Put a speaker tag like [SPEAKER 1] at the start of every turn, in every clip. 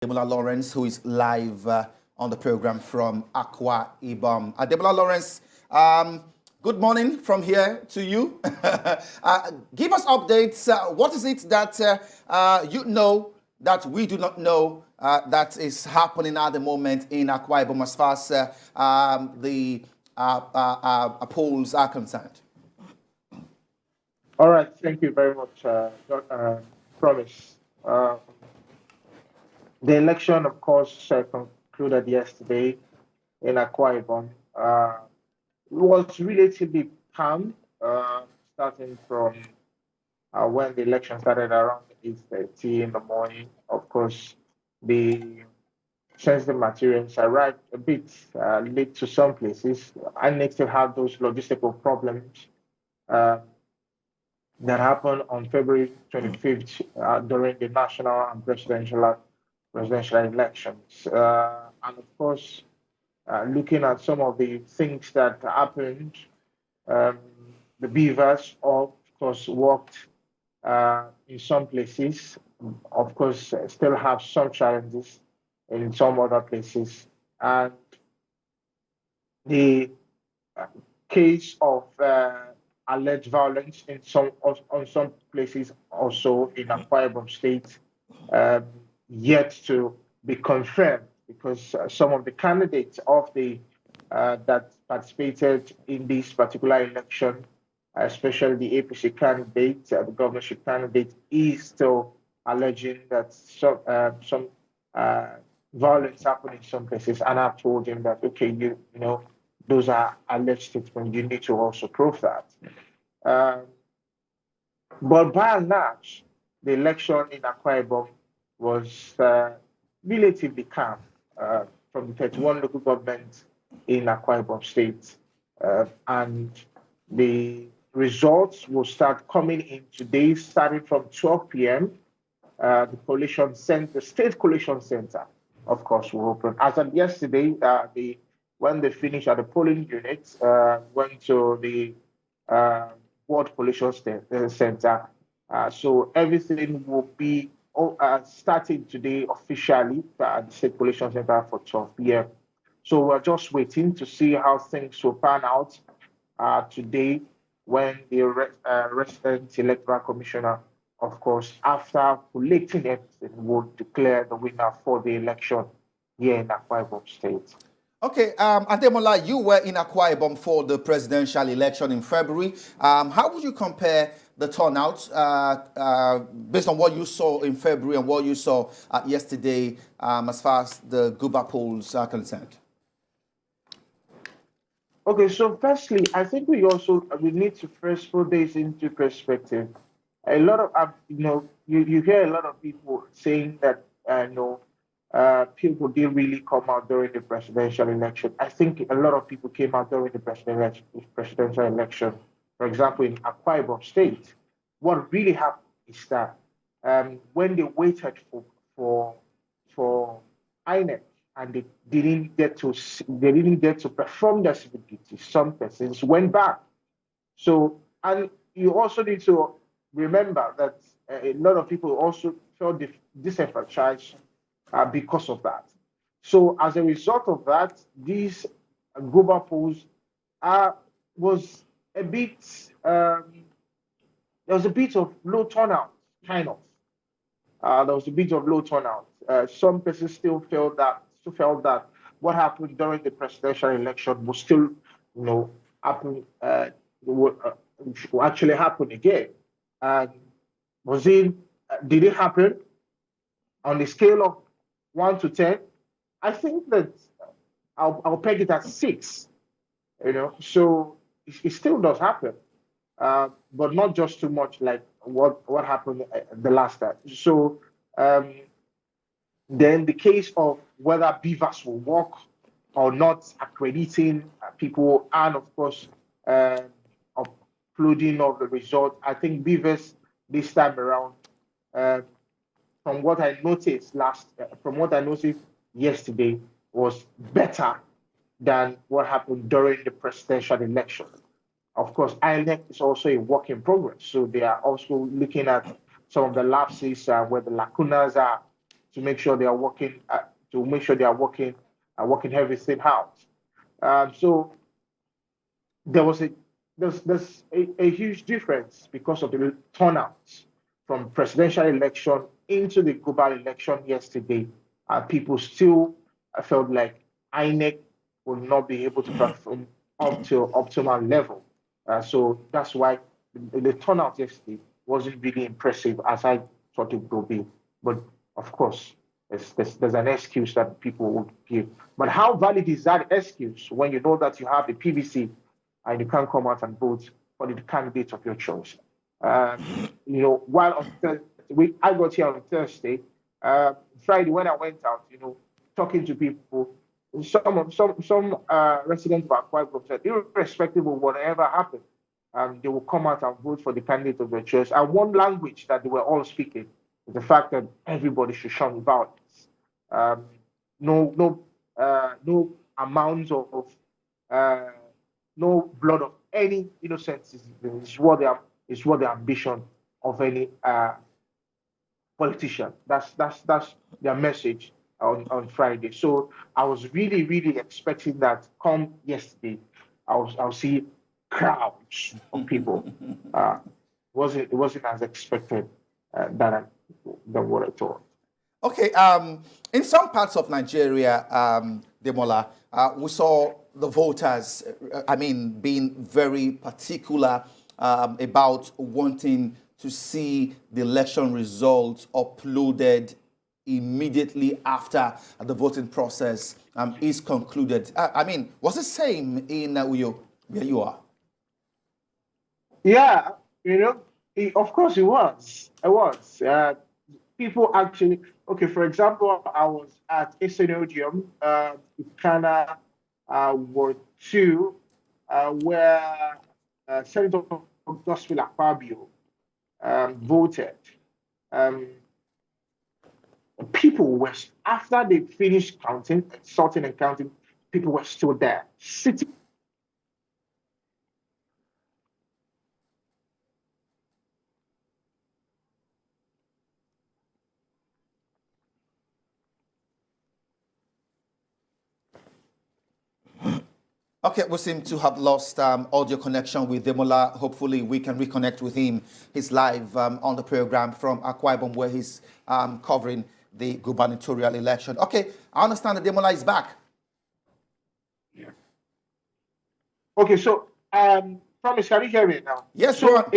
[SPEAKER 1] Ademola Lawrence, who is live on the program from Akwa Ibom. Ademola Lawrence, good morning from here to you. Give us updates. What is it that you know that we do not know that is happening at the moment in Akwa Ibom as far as the polls are concerned?
[SPEAKER 2] All right, thank you very much, Promise. The election, of course, concluded yesterday in Akwa Ibom. Was relatively calm, starting from when the election started around 8:30 in the morning. Of course, the sensitive materials arrived a bit late to some places. I still have those logistical problems that happened on February 25th during the national and presidential elections. And of course, looking at some of the things that happened, um, the beavers, of course, worked in some places, of course, still have some challenges in some other places. And the case of alleged violence in on some places also in Akwa Ibom State um, yet to be confirmed because some of the candidates of the that participated in this particular election, especially the APC candidate, the governorship candidate, is still alleging that some violence happened in some places, and I've told him that okay, you know those are alleged statements. You need to also prove that. Um, but by and large, the election in Akwa Ibom was relatively calm from the 31 local governments in Akwa Ibom State. And the results will start coming in today, starting from 12 p.m. The State Collation Centre, of course, will open. As of yesterday, when they finished at the polling unit, went to the World Collation Center. So everything will be starting today officially at the State Collation Center for 12 p.m. So we're just waiting to see how things will pan out today when the resident electoral commissioner, of course, after collecting everything, will declare the winner for the election here in Akwa Ibom State.
[SPEAKER 1] Okay, Ademola, you were in Akwa Ibom for the presidential election in February. How would you compare the turnout based on what you saw in February and what you saw yesterday as far as the Guba polls are concerned?
[SPEAKER 2] Okay, so firstly, I think we need to first put this into perspective. A lot of you hear a lot of people saying that people didn't really come out during the presidential election. I think a lot of people came out during the presidential election. For example, in Akwa Ibom State, what really happened is that when they waited for INEC and they didn't get to perform their civic duties, some persons went back. So, and you also need to remember that a lot of people also felt disenfranchised because of that. So as a result of that, these global polls was a bit there was a bit of low turnout, kind of. There was a bit of low turnout. Some persons still felt that what happened during the presidential election will still, happen. Will actually happen again. And was it? Did it happen? On the scale of 1 to 10, I think that I'll peg it at 6. So it still does happen, but not just too much like what happened the last time. So then the case of whether beavers will work or not, accrediting people, and of course uploading of the result. I think beavers this time around. From what I noticed yesterday, was better than what happened during the presidential election. Of course, INEC is also a work in progress, so they are also looking at some of the lapses where the lacunas are to make sure they are working working everything out. So there was a huge difference because of the turnout from presidential election into the global election yesterday. People still felt like INEC will not be able to perform up to optimal level. So that's why the turnout yesterday wasn't really impressive as I thought it would be. But of course, there's an excuse that people would give. But how valid is that excuse when you know that you have the PVC and you can't come out and vote for the candidate of your choice? While on Thursday, I got here on Thursday, Friday when I went out, talking to people, some residents of Akwa Ibom said, irrespective of whatever happened, they will come out and vote for the candidate of their choice. And one language that they were all speaking is the fact that everybody should shun violence. No amounts of no blood of any innocent is what the ambition of any politician. That's their message on Friday. So I was really, really expecting that come yesterday, I'll see crowds of people. It wasn't as expected than what I thought.
[SPEAKER 1] Okay, in some parts of Nigeria, Ademola, we saw the voters, being very particular about wanting to see the election results uploaded immediately after the voting process is concluded. Was the same in Uyo, where you are?
[SPEAKER 2] Yeah, of course it was. People actually, for example, I was at Esenodium, Ikana Ward 2, where Senator Gospel Akpabio voted. People were, after they finished sorting and counting, people were still there, sitting.
[SPEAKER 1] Okay, we seem to have lost audio connection with Ademola. Hopefully, we can reconnect with him. He's live on the program from Akwa Ibom, where he's covering the gubernatorial election. Okay, I understand that Ademola is back.
[SPEAKER 2] Yeah. Okay, so Promise, can you hear me now?
[SPEAKER 1] Yes,
[SPEAKER 2] so
[SPEAKER 1] go on.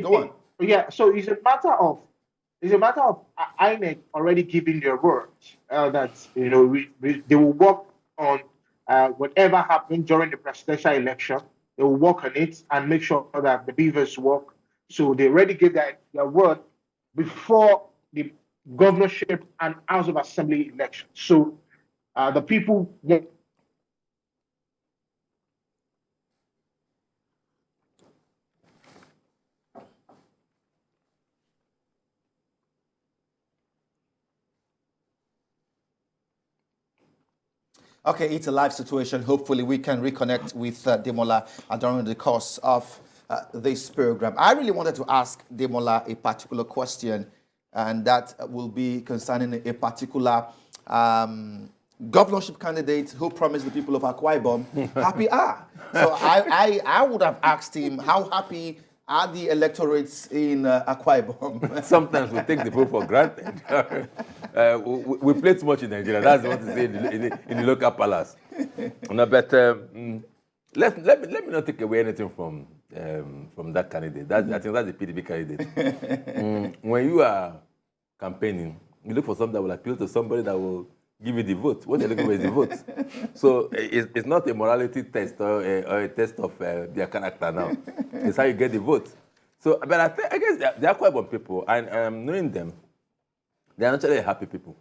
[SPEAKER 2] Go on. Yeah, so it's a matter of INEC already giving their word that they will work on whatever happened during the presidential election. They will work on it and make sure that the beavers work. So they already gave their word before the governorship and House of Assembly election. So the people.
[SPEAKER 1] Okay, it's a live situation. Hopefully, we can reconnect with Ademola during the course of this program. I really wanted to ask Ademola a particular question, and that will be concerning a particular governorship candidate who promised the people of Akwa Ibom happy are. So I would have asked him, how happy are the electorates in Akwa Ibom?
[SPEAKER 3] Sometimes we take the vote for granted. We play too much in Nigeria. That's what they say in the local palace. No, but let me not take away anything from that candidate. I think that's the PDP candidate. When you are campaigning, you look for something that will appeal to somebody that will give you the vote. What they're looking for is the vote. So it's not a morality test or a test of their character now. It's how you get the vote. So, but I guess the Akwa Ibom people, and knowing them, they're naturally happy people.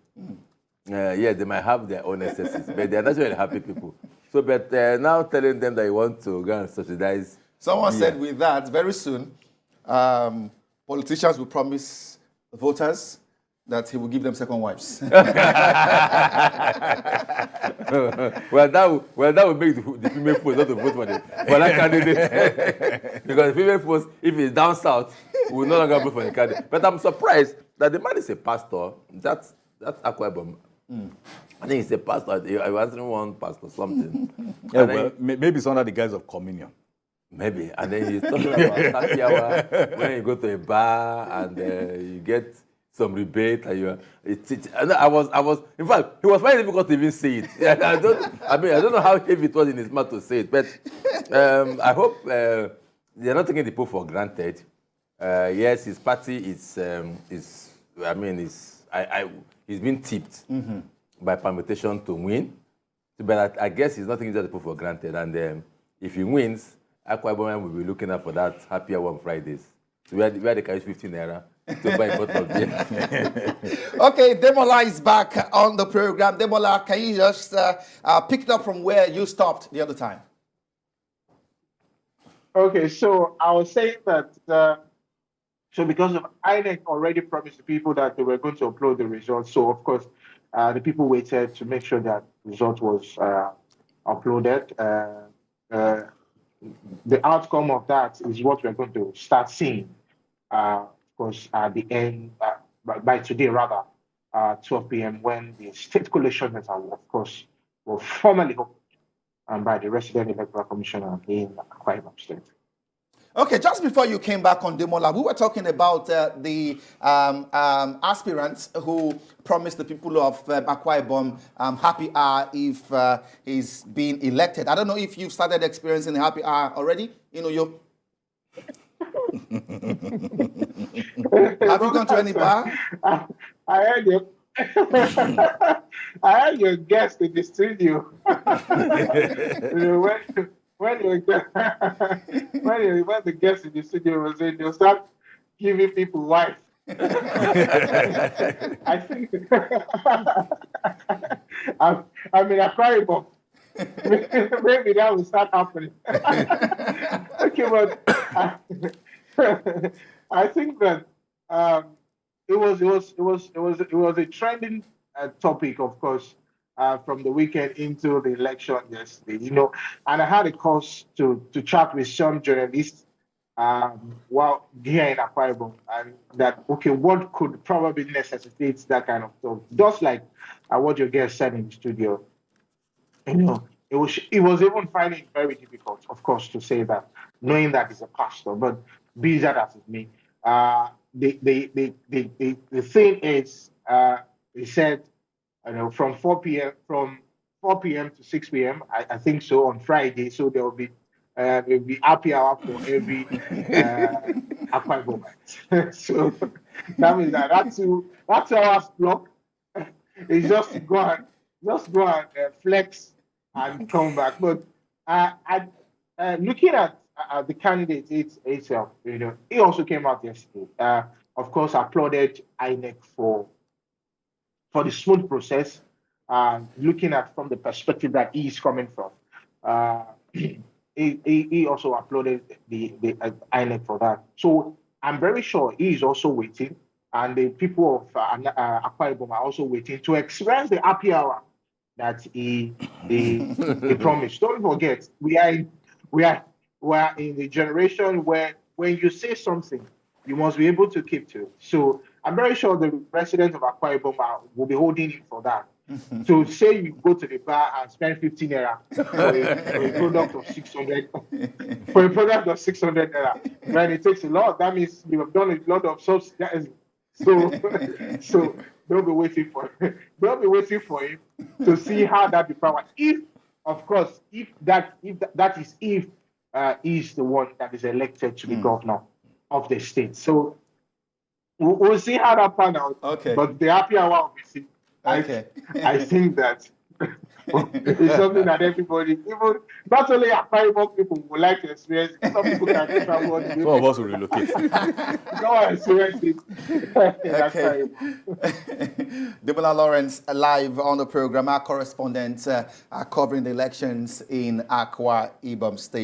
[SPEAKER 3] Yeah, they might have their own excesses, but they're naturally happy people. So, but now telling them that you want to go and subsidize.
[SPEAKER 1] Someone said with that, very soon, politicians will promise voters that he will give them second wives.
[SPEAKER 3] Well, that would make the female force not to vote for that candidate. Because the female force, if it's down south, will no longer vote for the candidate. But I'm surprised that the man is a pastor. That that's Akwa Ibom. I think it's a pastor. I was answering one pastor something.
[SPEAKER 4] Yeah, well, maybe it's under the guise of communion.
[SPEAKER 3] Maybe. And then he's talking about happy hour when you go to a bar and you get some rebate and and I was in fact it was very difficult to even say it. I don't know how heavy it was in his mouth to say it, but I hope they're not taking the poll for granted. Yes, his party is he's been tipped by permutation to win. But I guess he's not taking the poll for granted, and if he wins, Akwa Ibom will be looking out for that happy hour on Fridays, where they can use 15 naira to buy a bottle of beer.
[SPEAKER 1] Okay, Ademola is back on the program. Ademola, can you just pick it up from where you stopped the other time?
[SPEAKER 2] Okay, so I was saying that, so because of INEC already promised the people that they were going to upload the results, so of course, the people waited to make sure that the result was uploaded. The outcome of that is what we're going to start seeing, of course, at the end, by today rather, 12 p.m. when the State Collation Centre, of course, will formally open by the resident electoral commissioner in Akwa Ibom State.
[SPEAKER 1] Okay, just before you came back on Ademola, we were talking about the aspirants who promised the people of Akwa Ibom happy hour if he's being elected. I don't know if you've started experiencing the happy hour already. You know, have you gone to any bar?
[SPEAKER 2] I heard you. I heard your guest in the studio. When the guest in the studio was in, they'll start giving people wife. I think I'm in Akwa Ibom. Maybe that will start happening. Okay, but I think that it was a trending topic, of course, from the weekend into the election yesterday, and I had a cause to chat with some journalists while here in Akwa Ibom, and that, okay, what could probably necessitate that kind of talk, just like what your guest said in the studio. It was even finding it very difficult, of course, to say that, knowing that he's a pastor, but be that as it may. The thing is, he said, from 4 p.m. to 6 p.m. I think so on Friday. So there will be happy hour for every Akwa Ibomite. So that means that 2 hours block is just to go and flex and come back. But looking at the candidate itself, he also came out yesterday. Of course, applauded INEC for the smooth process, looking at from the perspective that he is coming from. He also applauded the INEC for that. So I'm very sure he is also waiting, and the people of Akwa Ibom are also waiting to experience the happy hour that he promised. Don't forget, we are in the generation where when you say something, you must be able to keep to it. So I'm very sure the residents of Akwa Ibom will be holding him for that. So say you go to the bar and spend 15 naira for a product of 600 naira, when it takes a lot, that means you have done a lot of subsidies. So don't be waiting for him to see how that be powered. If that is the one that is elected to be governor of the state. So we'll see how that pan out.
[SPEAKER 1] Okay.
[SPEAKER 2] But the happy hour will be seen.
[SPEAKER 1] Okay.
[SPEAKER 2] I think that it's something that everybody, even not only Akwa Ibom people, would like to experience. Some people can travel.
[SPEAKER 4] Some of us will relocate.
[SPEAKER 2] Go and experience it.
[SPEAKER 1] Okay. Ademola Lawrence, live on the program, our correspondent covering the elections in Akwa Ibom State.